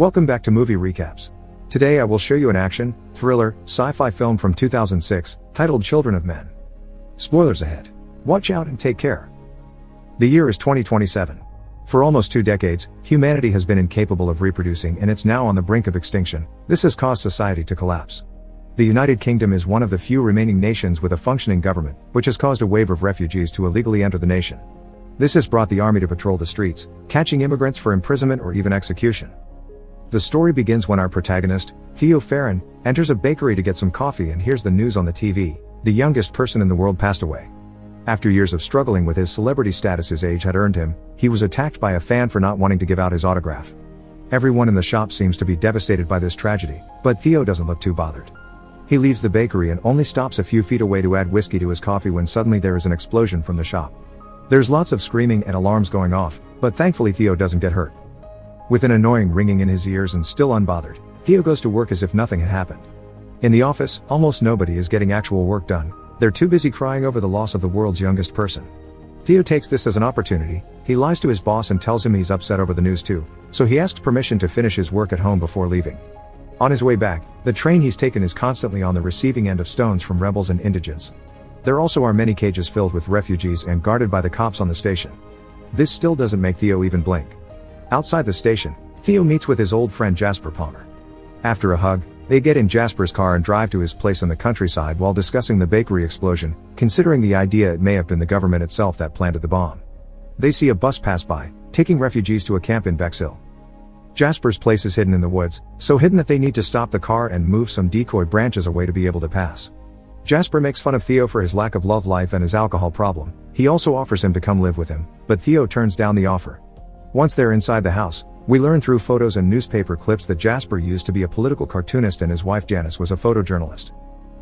Welcome back to Movie Recaps. Today I will show you an action, thriller, sci-fi film from 2006, titled Children of Men. Spoilers ahead. Watch out and take care. The year is 2027. For almost 2 decades, humanity has been incapable of reproducing and it's now on the brink of extinction. This has caused society to collapse. The United Kingdom is one of the few remaining nations with a functioning government, which has caused a wave of refugees to illegally enter the nation. This has brought the army to patrol the streets, catching immigrants for imprisonment or even execution. The story begins when our protagonist, Theo Farron, enters a bakery to get some coffee and hears the news on the TV. The youngest person in the world passed away. After years of struggling with his celebrity status his age had earned him, he was attacked by a fan for not wanting to give out his autograph. Everyone in the shop seems to be devastated by this tragedy, but Theo doesn't look too bothered. He leaves the bakery and only stops a few feet away to add whiskey to his coffee when suddenly there is an explosion from the shop. There's lots of screaming and alarms going off, but thankfully Theo doesn't get hurt. With an annoying ringing in his ears and still unbothered, Theo goes to work as if nothing had happened. In the office, almost nobody is getting actual work done. They're too busy crying over the loss of the world's youngest person. Theo takes this as an opportunity. He lies to his boss and tells him he's upset over the news too, so he asks permission to finish his work at home before leaving. On his way back, the train he's taken is constantly on the receiving end of stones from rebels and indigents. There also are many cages filled with refugees and guarded by the cops on the station. This still doesn't make Theo even blink. Outside the station, Theo meets with his old friend Jasper Palmer. After a hug, they get in Jasper's car and drive to his place in the countryside while discussing the bakery explosion, considering the idea it may have been the government itself that planted the bomb. They see a bus pass by, taking refugees to a camp in Bexhill. Jasper's place is hidden in the woods, so hidden that they need to stop the car and move some decoy branches away to be able to pass. Jasper makes fun of Theo for his lack of love life and his alcohol problem. He also offers him to come live with him, but Theo turns down the offer. Once they're inside the house, we learn through photos and newspaper clips that Jasper used to be a political cartoonist and his wife Janice was a photojournalist.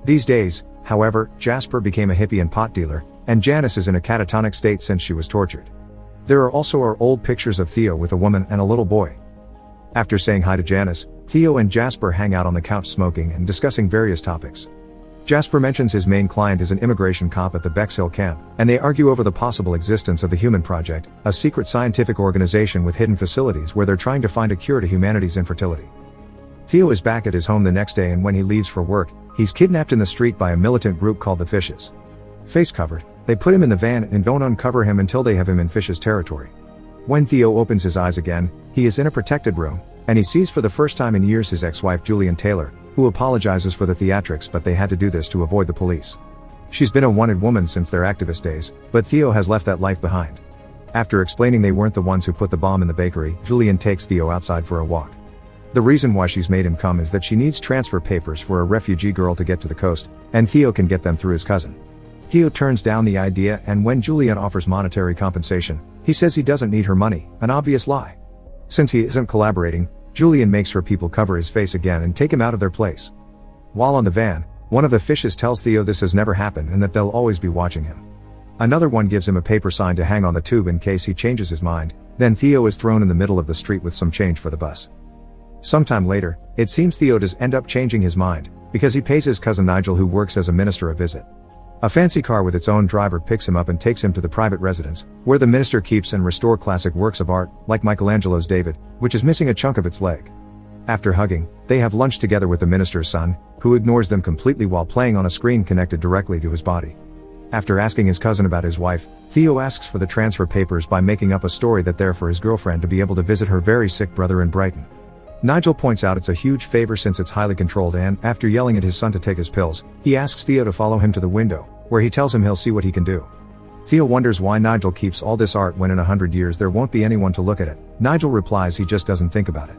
These days, however, Jasper became a hippie and pot dealer, and Janice is in a catatonic state since she was tortured. There are also our old pictures of Theo with a woman and a little boy. After saying hi to Janice, Theo and Jasper hang out on the couch smoking and discussing various topics. Jasper mentions his main client is an immigration cop at the Bexhill camp, and they argue over the possible existence of the Human Project, a secret scientific organization with hidden facilities where they're trying to find a cure to humanity's infertility. Theo is back at his home the next day, and when he leaves for work, he's kidnapped in the street by a militant group called the Fishes. Face covered, they put him in the van and don't uncover him until they have him in Fishes territory. When Theo opens his eyes again, he is in a protected room, and he sees for the first time in years his ex-wife Julian Taylor, who apologizes for the theatrics, but they had to do this to avoid the police. She's been a wanted woman since their activist days, but Theo has left that life behind. After explaining they weren't the ones who put the bomb in the bakery, Julian takes Theo outside for a walk. The reason why she's made him come is that she needs transfer papers for a refugee girl to get to the coast, and Theo can get them through his cousin. Theo turns down the idea, and when Julian offers monetary compensation, he says he doesn't need her money, an obvious lie. Since he isn't collaborating, Julian makes her people cover his face again and take him out of their place. While on the van, one of the Fishes tells Theo this has never happened and that they'll always be watching him. Another one gives him a paper sign to hang on the tube in case he changes his mind. Then Theo is thrown in the middle of the street with some change for the bus. Sometime later, it seems Theo does end up changing his mind, because he pays his cousin Nigel, who works as a minister, a visit. A fancy car with its own driver picks him up and takes him to the private residence, where the minister keeps and restores classic works of art, like Michelangelo's David, which is missing a chunk of its leg. After hugging, they have lunch together with the minister's son, who ignores them completely while playing on a screen connected directly to his body. After asking his cousin about his wife, Theo asks for the transfer papers by making up a story that they're for his girlfriend to be able to visit her very sick brother in Brighton. Nigel points out it's a huge favor since it's highly controlled, and, after yelling at his son to take his pills, he asks Theo to follow him to the window, where he tells him he'll see what he can do. Theo wonders why Nigel keeps all this art when in 100 years there won't be anyone to look at it. Nigel replies he just doesn't think about it.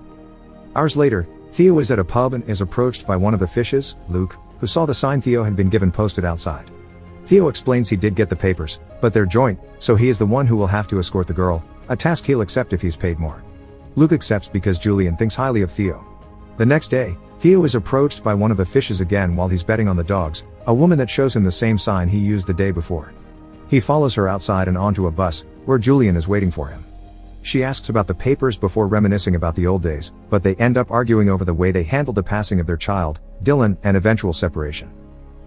Hours later, Theo is at a pub and is approached by one of the Fishes, Luke, who saw the sign Theo had been given posted outside. Theo explains he did get the papers, but they're joint, so he is the one who will have to escort the girl, a task he'll accept if he's paid more. Luke accepts because Julian thinks highly of Theo. The next day, Theo is approached by one of the Fishes again while he's betting on the dogs, a woman that shows him the same sign he used the day before. He follows her outside and onto a bus, where Julian is waiting for him. She asks about the papers before reminiscing about the old days, but they end up arguing over the way they handled the passing of their child, Dylan, and eventual separation.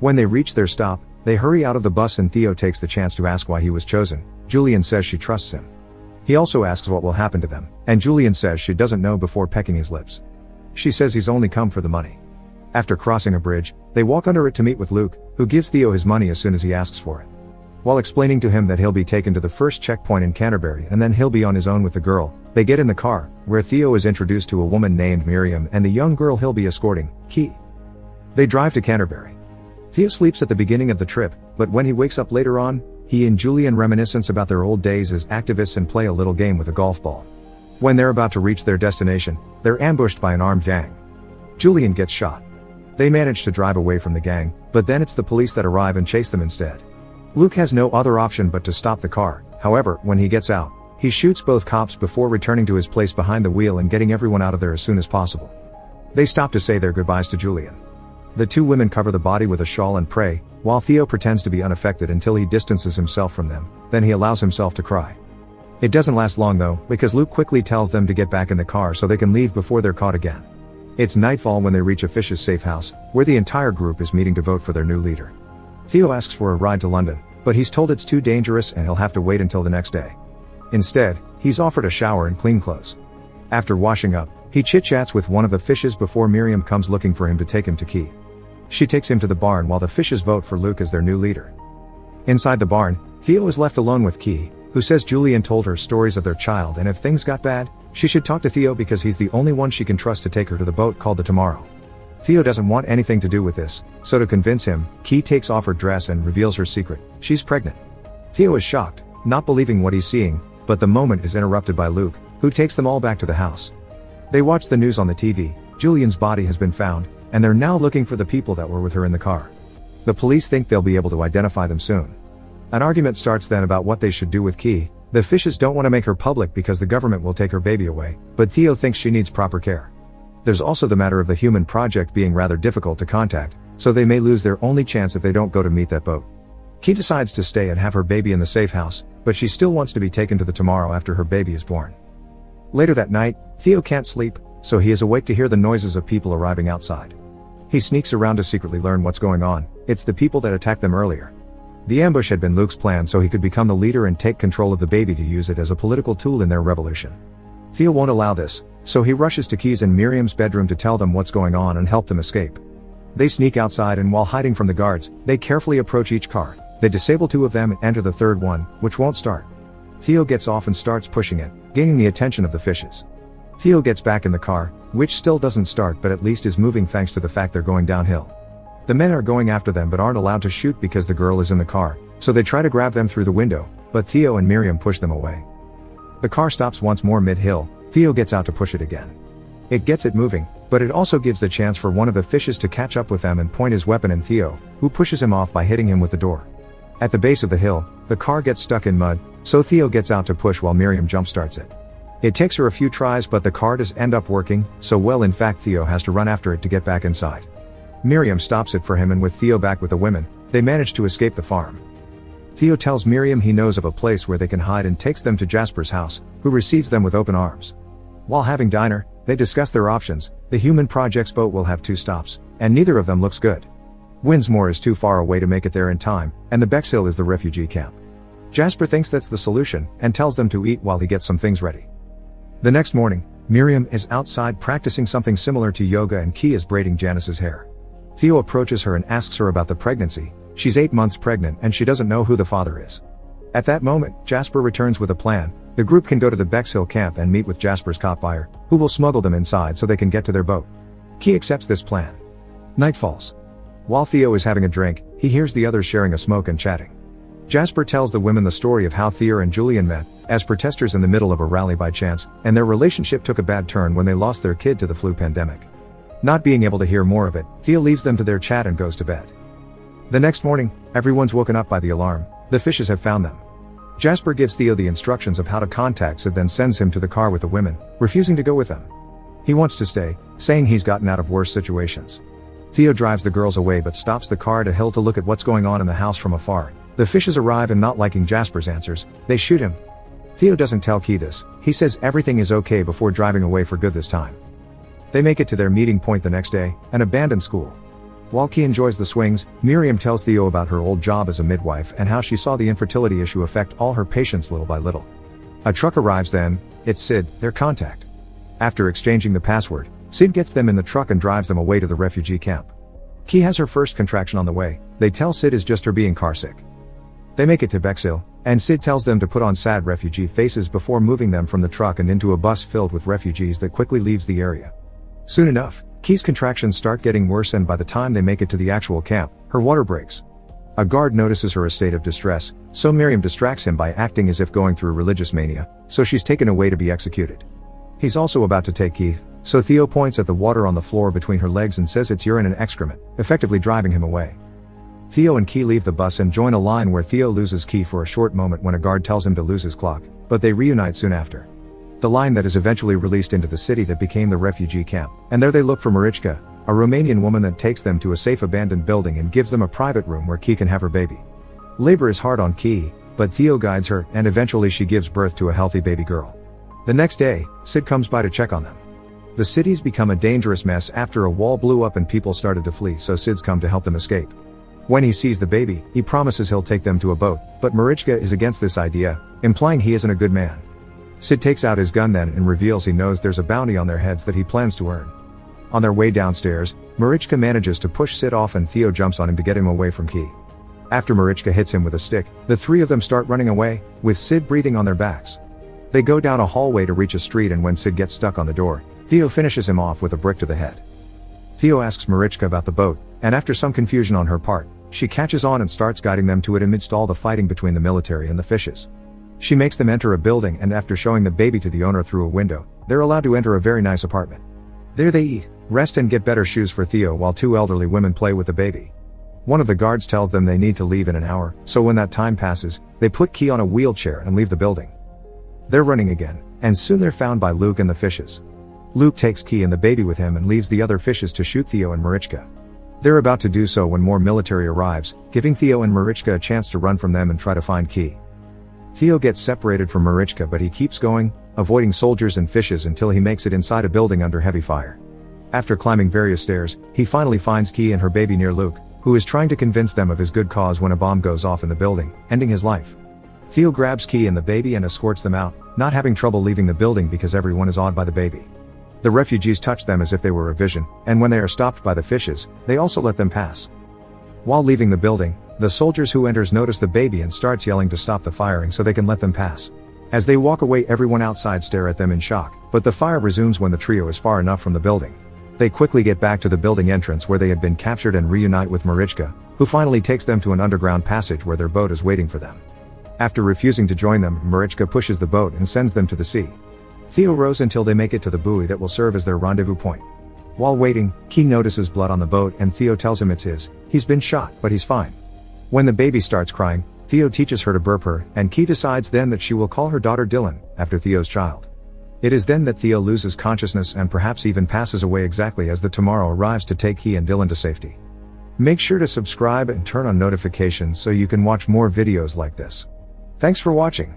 When they reach their stop, they hurry out of the bus and Theo takes the chance to ask why he was chosen. Julian says she trusts him. He also asks what will happen to them, and Julian says she doesn't know before pecking his lips. She says he's only come for the money. After crossing a bridge, they walk under it to meet with Luke, who gives Theo his money as soon as he asks for it. While explaining to him that he'll be taken to the first checkpoint in Canterbury and then he'll be on his own with the girl, they get in the car, where Theo is introduced to a woman named Miriam and the young girl he'll be escorting, Key. They drive to Canterbury. Theo sleeps at the beginning of the trip, but when he wakes up later on, he and Julian reminisce about their old days as activists and play a little game with a golf ball. When they're about to reach their destination, they're ambushed by an armed gang. Julian gets shot. They manage to drive away from the gang, but then it's the police that arrive and chase them instead. Luke has no other option but to stop the car. However, when he gets out, he shoots both cops before returning to his place behind the wheel and getting everyone out of there as soon as possible. They stop to say their goodbyes to Julian. The two women cover the body with a shawl and pray, while Theo pretends to be unaffected until he distances himself from them, then he allows himself to cry. It doesn't last long though, because Luke quickly tells them to get back in the car so they can leave before they're caught again. It's nightfall when they reach a Fish's safe house, where the entire group is meeting to vote for their new leader. Theo asks for a ride to London, but he's told it's too dangerous and he'll have to wait until the next day. Instead, he's offered a shower and clean clothes. After washing up, he chit-chats with one of the Fishes before Miriam comes looking for him to take him to Key. She takes him to the barn while the Fishes vote for Luke as their new leader. Inside the barn, Theo is left alone with Key, who says Julian told her stories of their child and if things got bad, she should talk to Theo because he's the only one she can trust to take her to the boat called the Tomorrow. Theo doesn't want anything to do with this, so to convince him, Key takes off her dress and reveals her secret. She's pregnant. Theo is shocked, not believing what he's seeing, but the moment is interrupted by Luke, who takes them all back to the house. They watch the news on the TV. Julian's body has been found, and they're now looking for the people that were with her in the car. The police think they'll be able to identify them soon. An argument starts then about what they should do with Key. The Fishes don't want to make her public because the government will take her baby away, but Theo thinks she needs proper care. There's also the matter of the human project being rather difficult to contact, so they may lose their only chance if they don't go to meet that boat. Key decides to stay and have her baby in the safe house, but she still wants to be taken to the Tomorrow after her baby is born. Later that night, Theo can't sleep, so he is awake to hear the noises of people arriving outside. He sneaks around to secretly learn what's going on. It's the people that attacked them earlier. The ambush had been Luke's plan so he could become the leader and take control of the baby to use it as a political tool in their revolution. Theo won't allow this, so he rushes to Key's and Miriam's bedroom to tell them what's going on and help them escape. They sneak outside and while hiding from the guards, they carefully approach each car. They disable two of them and enter the third one, which won't start. Theo gets off and starts pushing it, gaining the attention of the Fishes. Theo gets back in the car, which still doesn't start but at least is moving thanks to the fact they're going downhill. The men are going after them but aren't allowed to shoot because the girl is in the car, so they try to grab them through the window, but Theo and Miriam push them away. The car stops once more mid-hill. Theo gets out to push it again. It gets it moving, but it also gives the chance for one of the Fishes to catch up with them and point his weapon at Theo, who pushes him off by hitting him with the door. At the base of the hill, the car gets stuck in mud, so Theo gets out to push while Miriam jumpstarts it. It takes her a few tries but the car does end up working, so well in fact Theo has to run after it to get back inside. Miriam stops it for him and with Theo back with the women, they manage to escape the farm. Theo tells Miriam he knows of a place where they can hide and takes them to Jasper's house, who receives them with open arms. While having dinner, they discuss their options. The Human Project's boat will have 2 stops, and neither of them looks good. Winsmore is too far away to make it there in time, and the Bexhill is the refugee camp. Jasper thinks that's the solution, and tells them to eat while he gets some things ready. The next morning, Miriam is outside practicing something similar to yoga and Key is braiding Janice's hair. Theo approaches her and asks her about the pregnancy. She's 8 months pregnant and she doesn't know who the father is. At that moment, Jasper returns with a plan. The group can go to the Bexhill camp and meet with Jasper's cop buyer, who will smuggle them inside so they can get to their boat. Key accepts this plan. Night falls. While Theo is having a drink, he hears the others sharing a smoke and chatting. Jasper tells the women the story of how Theo and Julian met, as protesters in the middle of a rally by chance, and their relationship took a bad turn when they lost their kid to the flu pandemic. Not being able to hear more of it, Theo leaves them to their chat and goes to bed. The next morning, everyone's woken up by the alarm. The Fishes have found them. Jasper gives Theo the instructions of how to contact Sid, then sends him to the car with the women, refusing to go with them. He wants to stay, saying he's gotten out of worse situations. Theo drives the girls away but stops the car at a hill to look at what's going on in the house from afar. The Fishes arrive and not liking Jasper's answers, they shoot him. Theo doesn't tell Key this. He says everything is okay before driving away for good this time. They make it to their meeting point the next day, an abandoned school. While Key enjoys the swings, Miriam tells Theo about her old job as a midwife and how she saw the infertility issue affect all her patients little by little. A truck arrives then, it's Sid, their contact. After exchanging the password, Sid gets them in the truck and drives them away to the refugee camp. Key has her first contraction on the way, they tell Sid is just her being carsick. They make it to Bexhill, and Sid tells them to put on sad refugee faces before moving them from the truck and into a bus filled with refugees that quickly leaves the area. Soon enough, Key's contractions start getting worse, and by the time they make it to the actual camp, her water breaks. A guard notices her state of distress, so Miriam distracts him by acting as if going through religious mania, so she's taken away to be executed. He's also about to take Keith, so Theo points at the water on the floor between her legs and says it's urine and excrement, effectively driving him away. Theo and Key leave the bus and join a line where Theo loses Key for a short moment when a guard tells him to lose his clock, but they reunite soon after. The line that is eventually released into the city that became the refugee camp, and there they look for Marichka, a Romanian woman that takes them to a safe abandoned building and gives them a private room where Key can have her baby. Labor is hard on Key, but Theo guides her, and eventually she gives birth to a healthy baby girl. The next day, Sid comes by to check on them. The city's become a dangerous mess after a wall blew up and people started to flee, so Sid's come to help them escape. When he sees the baby, he promises he'll take them to a boat, but Marichka is against this idea, implying he isn't a good man. Sid takes out his gun then and reveals he knows there's a bounty on their heads that he plans to earn. On their way downstairs, Marichka manages to push Sid off and Theo jumps on him to get him away from Key. After Marichka hits him with a stick, the three of them start running away, with Sid breathing on their backs. They go down a hallway to reach a street, and when Sid gets stuck on the door, Theo finishes him off with a brick to the head. Theo asks Marichka about the boat, and after some confusion on her part, she catches on and starts guiding them to it amidst all the fighting between the military and the fishes. She makes them enter a building, and after showing the baby to the owner through a window, they're allowed to enter a very nice apartment. There they eat, rest and get better shoes for Theo while two elderly women play with the baby. One of the guards tells them they need to leave in an hour, so when that time passes, they put Key on a wheelchair and leave the building. They're running again, and soon they're found by Luke and the fishes. Luke takes Key and the baby with him and leaves the other fishes to shoot Theo and Marichka. They're about to do so when more military arrives, giving Theo and Marichka a chance to run from them and try to find Key. Theo gets separated from Marichka, but he keeps going, avoiding soldiers and fishes until he makes it inside a building under heavy fire. After climbing various stairs, he finally finds Key and her baby near Luke, who is trying to convince them of his good cause when a bomb goes off in the building, ending his life. Theo grabs Key and the baby and escorts them out, not having trouble leaving the building because everyone is awed by the baby. The refugees touch them as if they were a vision, and when they are stopped by the fishes, they also let them pass. While leaving the building, the soldiers who enters notice the baby and starts yelling to stop the firing so they can let them pass. As they walk away, everyone outside stare at them in shock, but the fire resumes when the trio is far enough from the building. They quickly get back to the building entrance where they had been captured and reunite with Marichka, who finally takes them to an underground passage where their boat is waiting for them. After refusing to join them, Marichka pushes the boat and sends them to the sea. Theo rows until they make it to the buoy that will serve as their rendezvous point. While waiting, Key notices blood on the boat and Theo tells him it's his. He's been shot, but he's fine. When the baby starts crying, Theo teaches her to burp her, and Key decides then that she will call her daughter Dylan, after Theo's child. It is then that Theo loses consciousness and perhaps even passes away exactly as the Tomorrow arrives to take Key and Dylan to safety. Make sure to subscribe and turn on notifications so you can watch more videos like this. Thanks for watching.